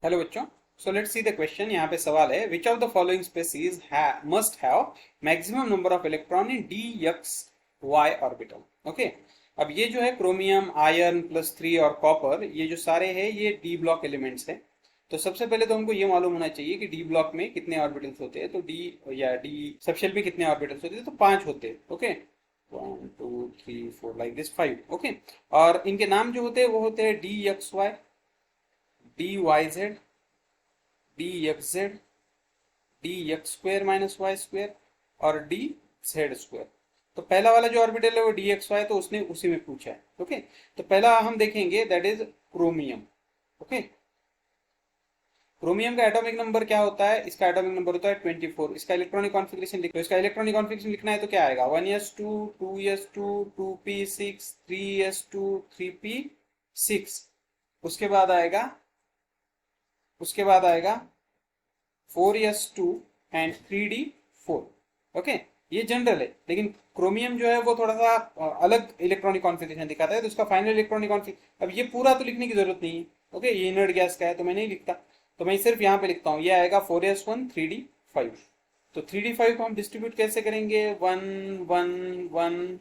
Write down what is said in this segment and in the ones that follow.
Hello बच्चों। So let's see the question. यहाँ पे सवाल है, which of the following species must have maximum number of electron in d x y orbital. Okay, अब ये जो है क्रोमियम, आयरन +3 और कॉपर, ये जो सारे हैं ये डी ब्लॉक एलिमेंट्स हैं। तो सबसे पहले तो हमको ये मालूम होना चाहिए कि डी ब्लॉक में कितने ऑर्बिटल्स होते हैं। तो डी या डी सबशेल में कितने ऑर्बिटल्स होते हैं, तो 5 होते हैं। Okay, 1 2 3 4 like this 5। ओके, और इनके नाम जो होते हैं वो होते हैं d x y, d y z, d x z, d x square minus y square और डी जेड स्क्वेयर। तो पहला वाला जो ऑर्बिटल है वो डी एक्स वाई, तो उसने उसी में पूछा है। ओके, तो पहला हम देखेंगे that is chromium. Okay, chromium का एटॉमिक नंबर क्या होता है? इसका एटॉमिक नंबर होता है 24। इसका इलेक्ट्रॉनिक कॉन्फ़िगरेशन लिखो। इसका इलेक्ट्रॉनिक कॉन्फ़िगरेशन लिखना है तो क्या आएगा? 1s2 2s2 2p6 3s2 3p6। उसके बाद आएगा 4s2 एंड 3d4। ओके, ये जनरल है, लेकिन क्रोमियम जो है वो थोड़ा सा अलग इलेक्ट्रॉनिक कॉन्फ़िगरेशन दिखाता है। तो इसका फाइनल इलेक्ट्रॉनिक कॉन्फ़िगरेशन, अब ये पूरा तो लिखने की जरूरत नहीं है। ओके, ये इनर्ट गैस का है तो मैं नहीं लिखता, तो मैं सिर्फ यहाँ पे लिखता हूँ, ये आएगा 4s1 3d5। तो 3d5 को हम डिस्ट्रीब्यूट कैसे करेंगे? 1 1 1,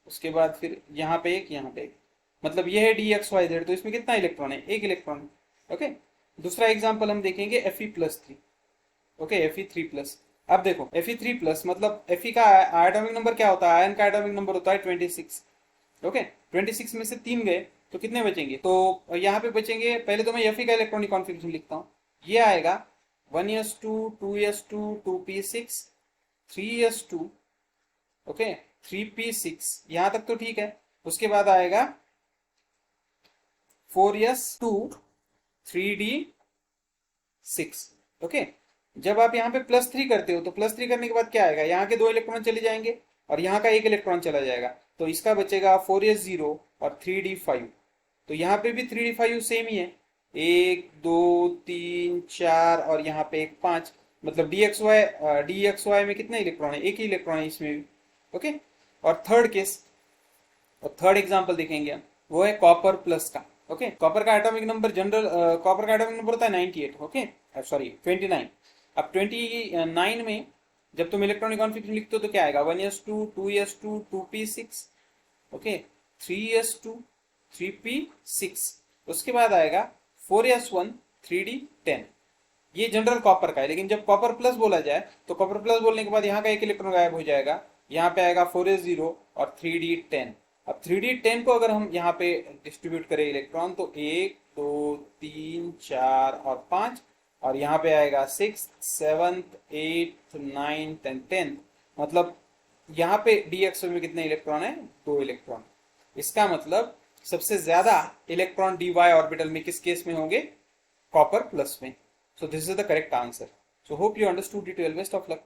उसके बाद फिर यहाँ पे एक, यहाँ पे एक, मतलब ये है डी एक्स वाई जेड। तो इसमें कितना इलेक्ट्रॉन है? एक इलेक्ट्रॉन। ओके, दूसरा एग्जाम्पल हम देखेंगे Fe+3। Okay, Fe3+। अब देखो Fe3+, मतलब Fe का एटॉमिक नंबर क्या होता है? आयन का एटॉमिक नंबर होता है 26। ओके, 26 में से 3 गए तो कितने बचेंगे? तो यहाँ पे बचेंगे, पहले तो मैं Fe का इलेक्ट्रॉनिक कॉन्फ़िगरेशन लिखता हूँ। ये आएगा 1s2 2s2 2p6 3s2, okay 3p6, यहाँ तक तो ठीक है। उसके बाद आएगा 4s2 3d6। ओके, जब आप यहाँ पे +3 करते हो तो +3 करने के बाद क्या आएगा? यहाँ के 2 इलेक्ट्रॉन चले जाएंगे और यहाँ का 1 इलेक्ट्रॉन चला जाएगा, तो इसका बचेगा 4s0 और 3d5। तो यहाँ पे भी 3d5 सेम ही है, 1 2 3 4 और यहाँ पे एक 5, मतलब dxy में कितने इलेक्ट्रॉन है? एक ही इलेक्ट्रॉन है इसमें भी। ओके, और थर्ड केस और थर्ड एग्जाम्पल देखेंगे हम, वो है कॉपर प्लस का। ओके, कॉपर का एटॉमिक नंबर जनरल, कॉपर का एटॉमिक नंबर होता है 98। Okay, sorry 29। अब 29 में जब तुम इलेक्ट्रॉनिक कॉन्फ़िगरेशन लिखते हो तो क्या आएगा? 1s2 2s2 2p6, okay 3s2 3p6। उसके बाद आएगा 4s1 3d10। ये जनरल कॉपर का है, लेकिन जब कॉपर प्लस बोला जाए तो कॉपर प्लस बोलने के बाद यहाँ का एक इलेक्ट्रॉन गायब हो जाएगा, यहाँ पे आएगा 4s0 और 3d10। अब 3d10 को अगर हम यहाँ पे डिस्ट्रीब्यूट करें इलेक्ट्रॉन, तो 1 2 3 4 और 5, और यहाँ पे आएगा 6 7 8 9 10, मतलब यहाँ पे डीएक्स में कितने इलेक्ट्रॉन है? 2 इलेक्ट्रॉन। इसका मतलब सबसे ज्यादा इलेक्ट्रॉन डी वाई ऑर्बिटल में किस केस में होंगे? कॉपर प्लस में। So this is the correct answer. So hope you understood it well. Best of luck.